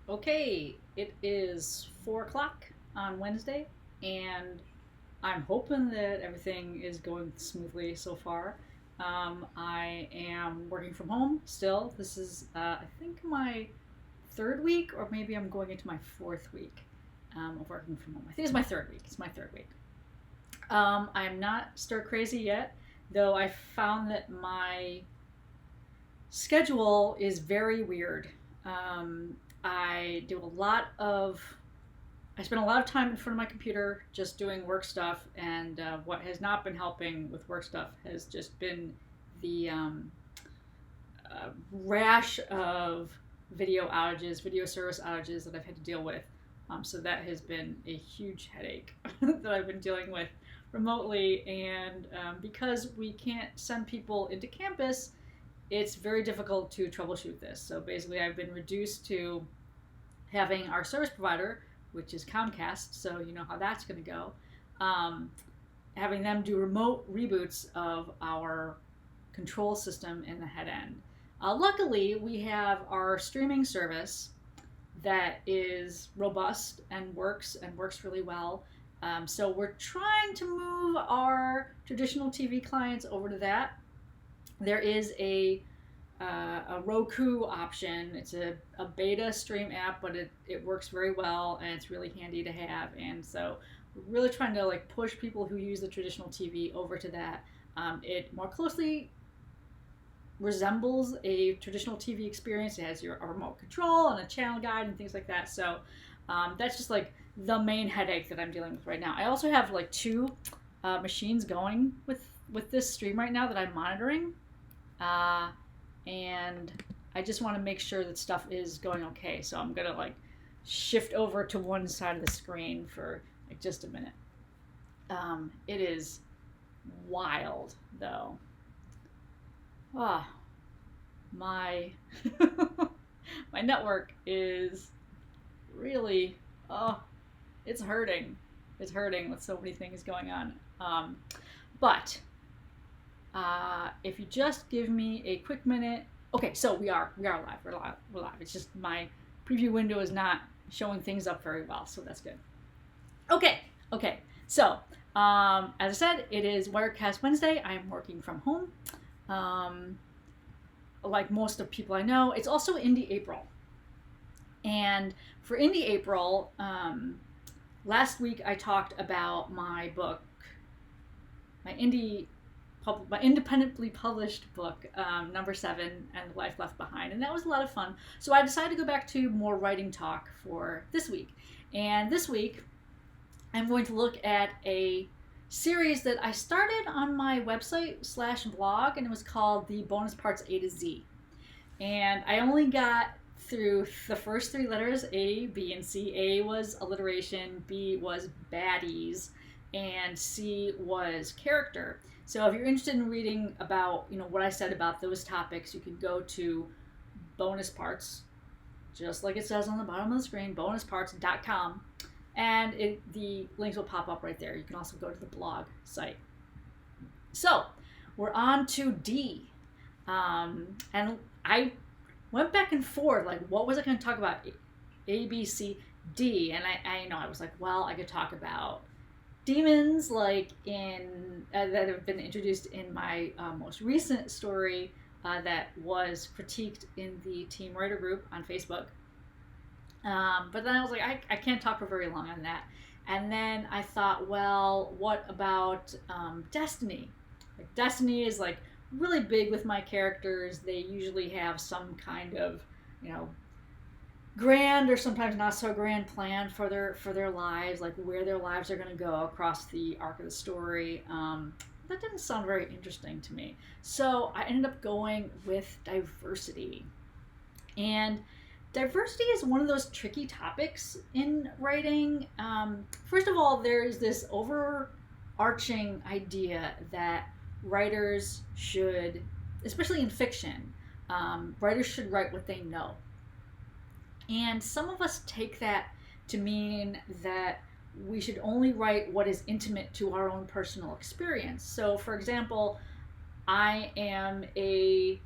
Okay, it is 4 o'clock on Wednesday, and I'm hoping that everything is going smoothly so far. I am working from home still. This is, I think, my third week, or maybe I'm going into my fourth week of working from home. I think it's my third week. It's my third week. I'm not stir crazy yet, though I found that my schedule is very weird. Um, I do a lot of I spend a lot of time in front of my computer just doing work stuff, and what has not been helping with work stuff has just been the rash of video outages, video service outages that I've had to deal with. So that has been a huge headache that I've been dealing with remotely, and because we can't send people into campus, it's very difficult to troubleshoot this. So basically, I've been reduced to having our service provider, which is Comcast, so you know how that's going to go, um, having them do remote reboots of our control system in the head end. Luckily, we have our streaming service that is robust and works really well. So we're trying to move our traditional TV clients over to that. There is a Roku option. It's a beta stream app, but it works very well and it's really handy to have. And so we're really trying to like push people who use the traditional TV over to that. It more closely resembles a traditional TV experience. It has your a remote control and a channel guide and things like that. So that's just like the main headache that I'm dealing with right now. I also have like two machines going with this stream right now that I'm monitoring. Uh, and I just want to make sure that stuff is going okay. So I'm gonna like shift over to one side of the screen for like just a minute. It is wild though. Ah, my my network is really it's hurting. It's hurting with so many things going on. But if you just give me a quick minute. Okay, so we are live. We're live. It's just my preview window is not showing things up very well, so that's good. Okay. So as I said, it is Wirecast Wednesday. I am working from home. Um, like most of people I know, it's also Indie April, and for Indie April, last week I talked about my book, my my independently published book, number 7, and Life Left Behind, and that was a lot of fun. So I decided to go back to more writing talk for this week, and this week I'm going to look at a series that I started on my website slash blog, and it was called the Bonus Parts A to Z, and I only got through the first 3 letters, A, B, and C. A was alliteration, B was baddies, and C was character. So if you're interested in reading about, what I said about those topics, you can go to Bonus Parts, just like it says on the bottom of the screen, bonusparts.com, and the links will pop up right there. You can also go to the blog site. So we're on to D, and I went back and forth, like, what was I going to talk about? A, B, C, D, and I was like, well, I could talk about demons, like in that have been introduced in my most recent story that was critiqued in the Team Writer group on Facebook. But then I was like, I can't talk for very long on that. And then I thought, well, what about Destiny? Like, Destiny is like really big with my characters. They usually have some kind of, grand or sometimes not so grand plan for their lives, like where their lives are going to go across the arc of the story. That didn't sound very interesting to me, so I ended up going with diversity. And diversity is one of those tricky topics in writing. First of all, there's this overarching idea that writers should, especially in fiction, writers should write what they know. And some of us take that to mean that we should only write what is intimate to our own personal experience. So, for example, I am a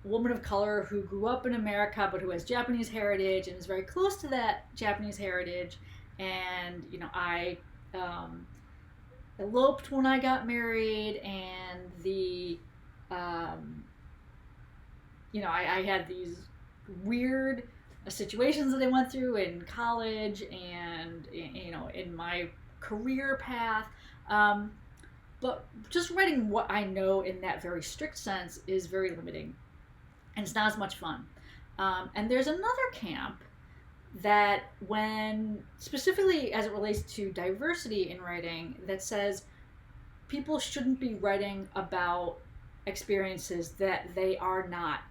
woman of color who grew up in America but who has Japanese heritage and is very close to that Japanese heritage. And, I eloped when I got married, and I had these weird situations that I went through in college and, in my career path. But just writing what I know in that very strict sense is very limiting, and it's not as much fun. And there's another camp that, when specifically as it relates to diversity in writing, that says people shouldn't be writing about experiences that they are not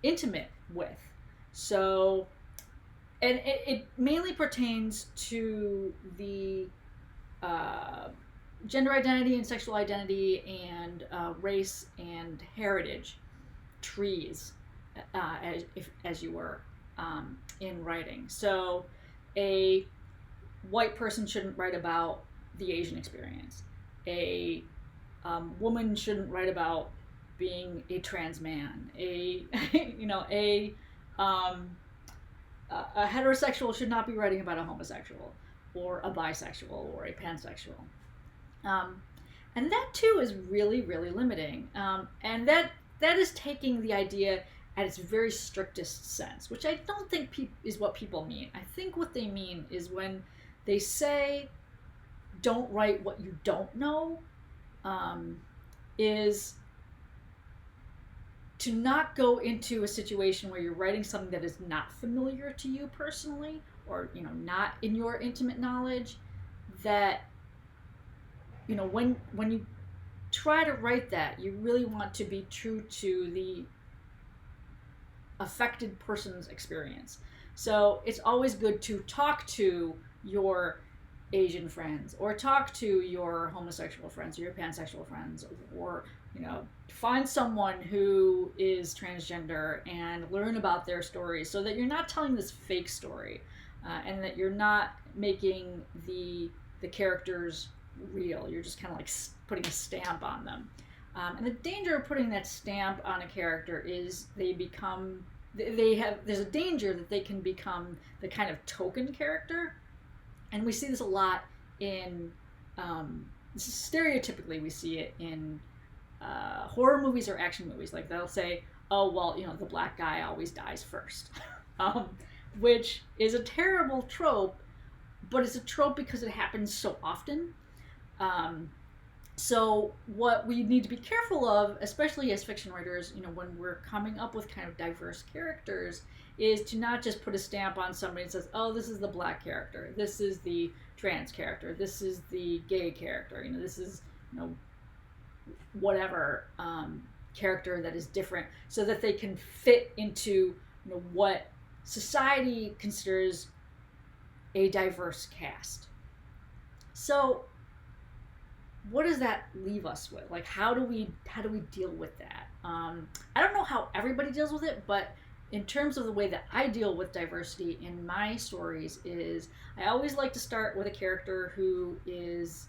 intimate with. So, and it mainly pertains to the gender identity and sexual identity and race and heritage trees, as you were, in writing. So a white person shouldn't write about the Asian experience. A woman shouldn't write about being a trans man. A heterosexual should not be writing about a homosexual or a bisexual or a pansexual. And that too is really, really limiting. And that is taking the idea at its very strictest sense, which I don't think is what people mean. I think what they mean is when they say, don't write what you don't know, is to not go into a situation where you're writing something that is not familiar to you personally, or not in your intimate knowledge. That when you try to write that, you really want to be true to the affected person's experience. So it's always good to talk to your Asian friends, or talk to your homosexual friends, or your pansexual friends, or find someone who is transgender and learn about their stories, so that you're not telling this fake story, and that you're not making the characters real. You're just kind of like putting a stamp on them. And the danger of putting that stamp on a character is there's a danger that they can become the kind of token character. And we see this a lot in, stereotypically we see it in horror movies or action movies. Like they'll say, oh, well, the black guy always dies first. Which is a terrible trope, but it's a trope because it happens so often. So what we need to be careful of, especially as fiction writers, when we're coming up with kind of diverse characters, is to not just put a stamp on somebody and says, oh, this is the black character, this is the trans character, this is the gay character, this is, whatever character that is different, so that they can fit into, what society considers a diverse cast. So what does that leave us with? Like, how do we deal with that? I don't know how everybody deals with it, but in terms of the way that I deal with diversity in my stories is I always like to start with a character who is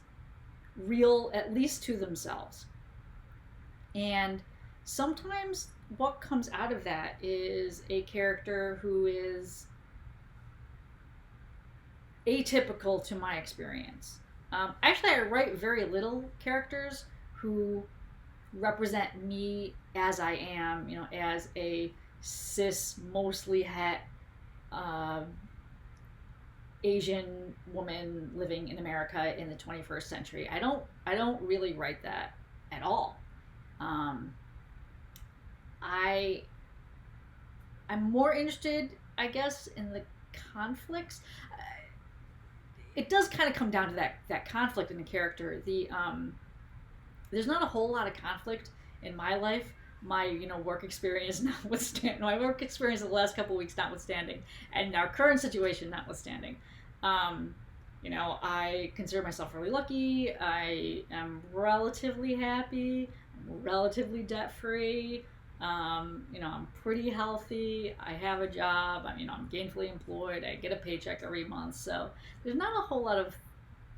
real, at least to themselves. And sometimes what comes out of that is a character who is atypical to my experience. Actually, I write very little characters who represent me as I am, as a cis, mostly het Asian woman living in America in the 21st century. I don't really write that at all. I'm more interested, I guess, in the conflicts. It does kind of come down to that conflict in the character. There's not a whole lot of conflict in my life. My work experience notwithstanding, my work experience of the last couple of weeks notwithstanding, and our current situation notwithstanding. I consider myself really lucky. I am relatively happy. I'm relatively debt free. I'm pretty healthy. I have a job. I'm gainfully employed. I get a paycheck every month. So there's not a whole lot of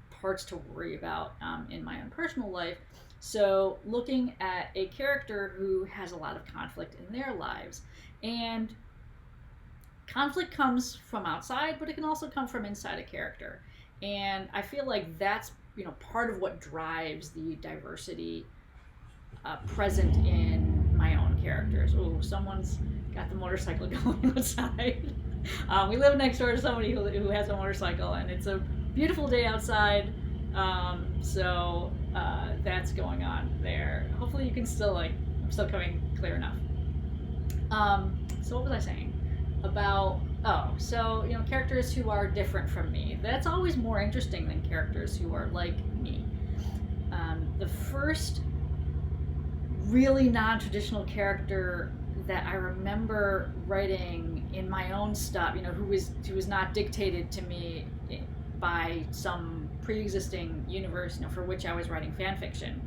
parts to worry about in my own personal life. So looking at a character who has a lot of conflict in their lives, and conflict comes from outside, but it can also come from inside a character. And I feel like that's part of what drives the diversity present in my own characters. Oh, someone's got the motorcycle going outside. We live next door to somebody who has a motorcycle, and it's a beautiful day outside. So that's going on there. Hopefully, you can still I'm still coming clear enough. So what was I saying about? Oh, so characters who are different from me. That's always more interesting than characters who are like me. The first really non-traditional character that I remember writing in my own stuff, who was not dictated to me by some pre-existing universe, for which I was writing fan fiction,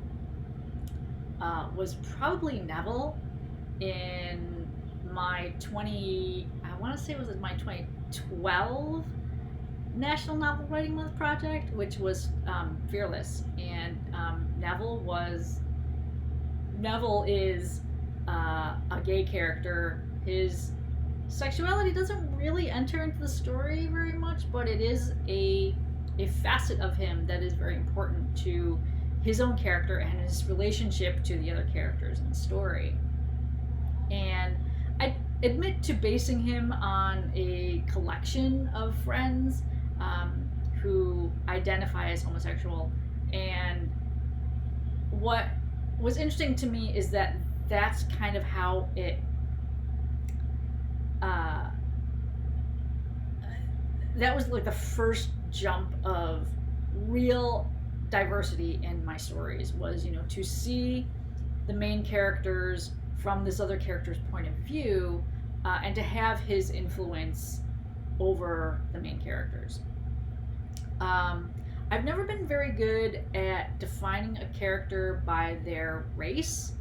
was probably Neville in my I want to say it was my 2012 National Novel Writing Month project, which was Fearless, and Neville is a gay character. His sexuality doesn't really enter into the story very much, but it is a facet of him that is very important to his own character and his relationship to the other characters in the story. And I admit to basing him on a collection of friends who identify as homosexual. And what was interesting to me is that that's kind of how it that was like the first jump of real diversity in my stories, was to see the main characters from this other character's point of view, and to have his influence over the main characters. I've never been very good at defining a character by their race.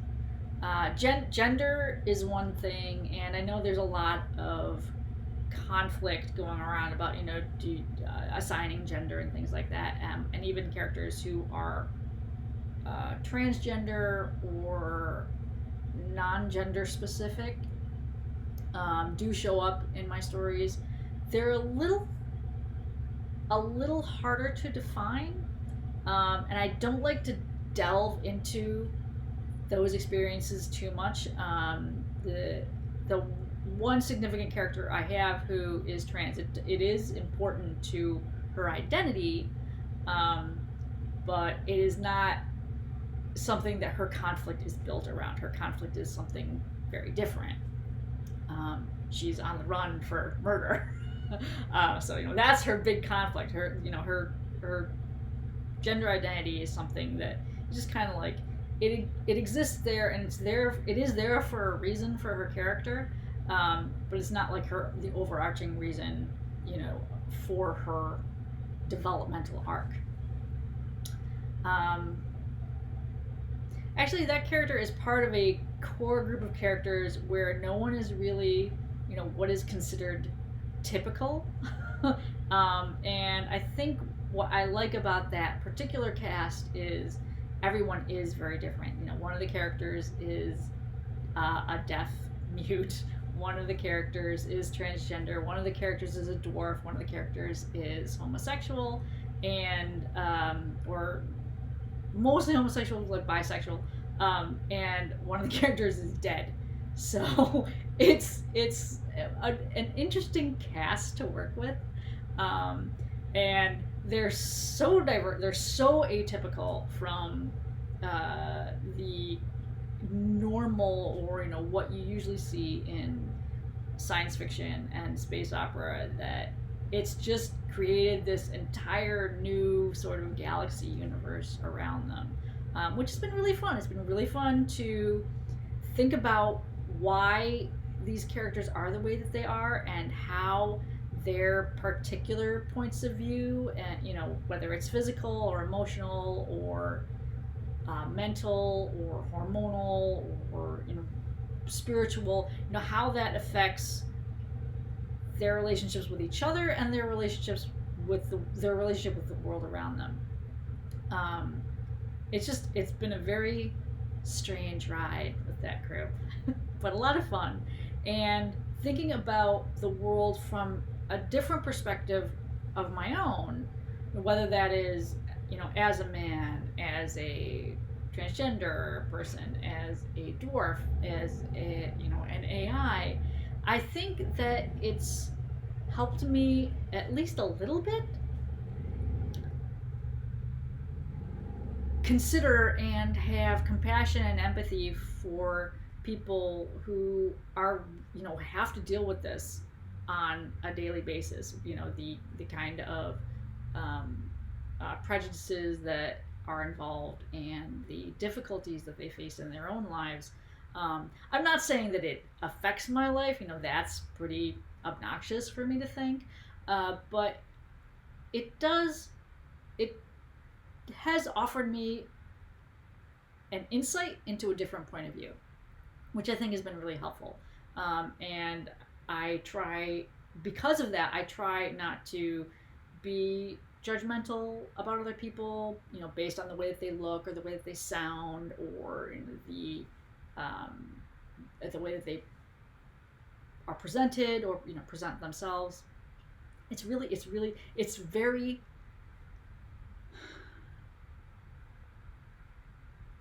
Gender is one thing, and I know there's a lot of conflict going around about assigning gender and things like that, and even characters who are transgender or non-gender specific do show up in my stories. They're a little harder to define, and I don't like to delve into those experiences too much. The one significant character I have who is trans, it is important to her identity, but it is not something that her conflict is built around. Her conflict is something very different. She's on the run for murder. So that's her big conflict. Her gender identity is something that is just kind of like it exists there, and it is there for a reason for her character, but it's not like the overarching reason for her developmental arc. Actually, that character is part of a core group of characters where no one is really what is considered typical. And I think what I like about that particular cast is everyone is very different. One of the characters is a deaf mute. One of the characters is transgender. One of the characters is a dwarf. One of the characters is homosexual, and or mostly homosexual, like bisexual. And one of the characters is dead. So it's an interesting cast to work with, and they're so diverse. They're so atypical from the normal, or what you usually see in science fiction and space opera, that it's just created this entire new sort of galaxy universe around them, which has been really fun. It's been really fun to think about why these characters are the way that they are, and how their particular points of view, and whether it's physical or emotional or mental or hormonal or spiritual, how that affects their relationships with each other and their relationships with their relationship with the world around them. it's been a very strange ride with that crew, but a lot of fun. And thinking about the world from a different perspective of my own, whether that is, as a man, as a transgender person, as a dwarf, as an AI, I think that it's helped me at least a little bit consider and have compassion and empathy for people who are have to deal with this on a daily basis. The kind of prejudices that are involved and the difficulties that they face in their own lives. I'm not saying that it affects my life. That's pretty obnoxious for me to think, but it does. It has offered me an insight into a different point of view, which I think has been really helpful. And because of that, I try not to be judgmental about other people, based on the way that they look or the way that they sound or the way that they are presented or present themselves. It's very.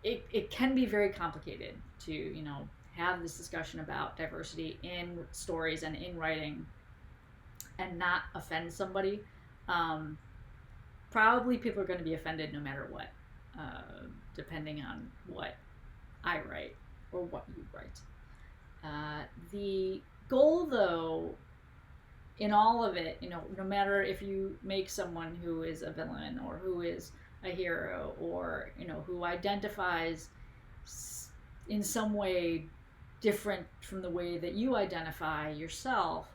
It can be very complicated to have this discussion about diversity in stories and in writing and not offend somebody. Probably people are going to be offended no matter what, depending on what I write or what you write. The goal, though, in all of it, no matter if you make someone who is a villain or who is a hero or who identifies in some way different from the way that you identify yourself,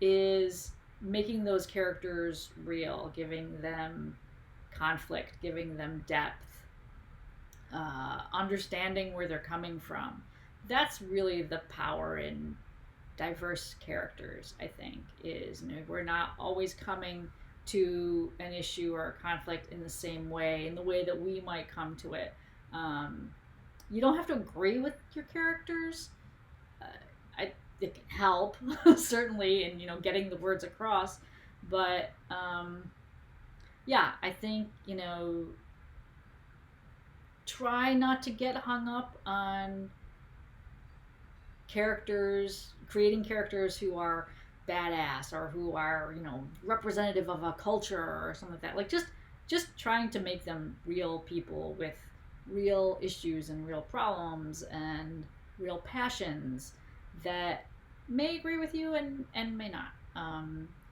is making those characters real, giving them conflict, giving them depth, understanding where they're coming from. That's really the power in diverse characters, I think, is we're not always coming to an issue or a conflict in the same way, in the way that we might come to it. You don't have to agree with your characters. It can help, certainly, in getting the words across. But yeah, I think try not to get hung up on creating characters who are badass or who are representative of a culture or something like that. Like just trying to make them real people with real issues and real problems and real passions that may agree with you and may not.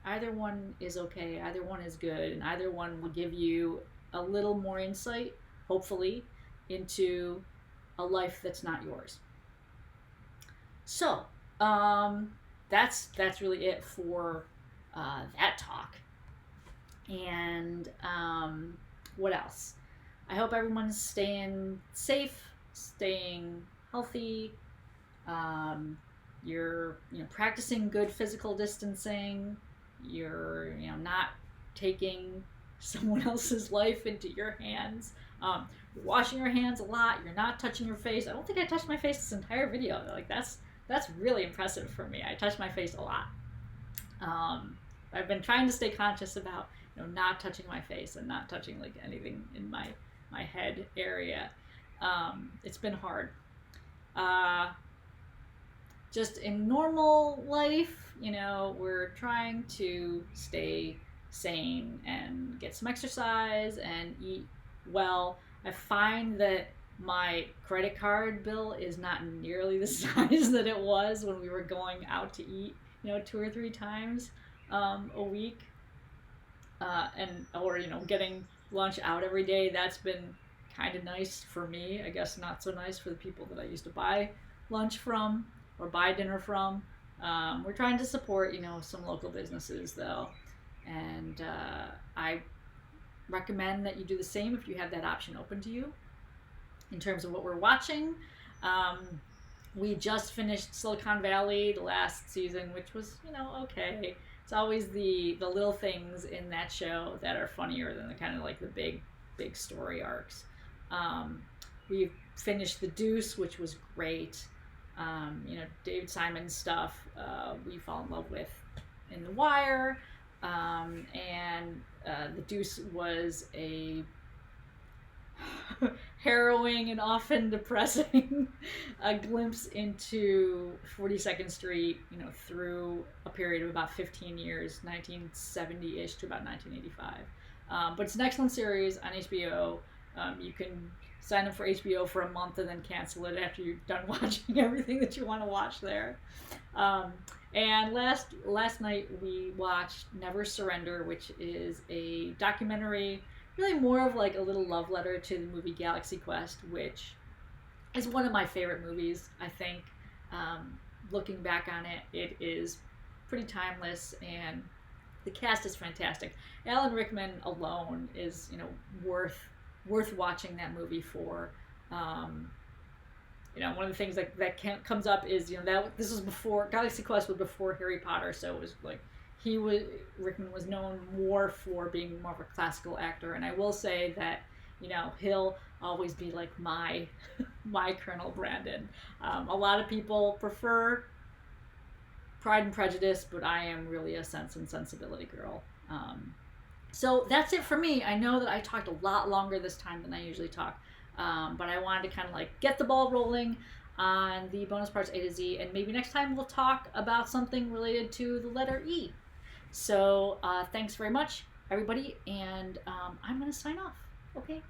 Either one is okay, either one is good, and either one will give you a little more insight, hopefully, into a life that's not yours. So that's really it for that talk. And what else? I hope everyone's staying safe, staying healthy. You're practicing good physical distancing. You're not taking someone else's life into your hands. You're washing your hands a lot. You're not touching your face. I don't think I touched my face this entire video. Like that's really impressive for me. I touch my face a lot. I've been trying to stay conscious about not touching my face and not touching like anything in my head area. It's been hard. Just in normal life, we're trying to stay sane and get some exercise and eat well. I find that my credit card bill is not nearly the size that it was when we were going out to eat, 2 or 3 times a week, or getting lunch out every day. That's been kind of nice for me. I guess not so nice for the people that I used to buy lunch from or buy dinner from. We're trying to support, some local businesses though, and I recommend that you do the same if you have that option open to you. In terms of what we're watching, we just finished Silicon Valley, the last season, which was, okay. It's always the little things in that show that are funnier than the kind of like the big story arcs. We finished The Deuce, which was great. David Simon's stuff we fall in love with in The Wire. And The Deuce was a harrowing and often depressing a glimpse into 42nd Street, through a period of about 15 years, 1970-ish to about 1985. But it's an excellent series on HBO. You can sign up for HBO for a month and then cancel it after you're done watching everything that you want to watch there. And last night we watched Never Surrender, which is a documentary, really more of like a little love letter to the movie Galaxy Quest, which is one of my favorite movies, I think. Looking back on it, it is pretty timeless, and the cast is fantastic. Alan Rickman alone is, worth watching that movie for. One of the things that comes up is, that this was before, Galaxy Quest was before Harry Potter, so it was like Rickman was known more for being more of a classical actor, and I will say that, he'll always be like my Colonel Brandon. A lot of people prefer Pride and Prejudice, but I am really a Sense and Sensibility girl. So that's it for me. I know that I talked a lot longer this time than I usually talk, but I wanted to kind of like get the ball rolling on the bonus parts A to Z, and maybe next time we'll talk about something related to the letter E. So thanks very much, everybody, and I'm going to sign off. Okay.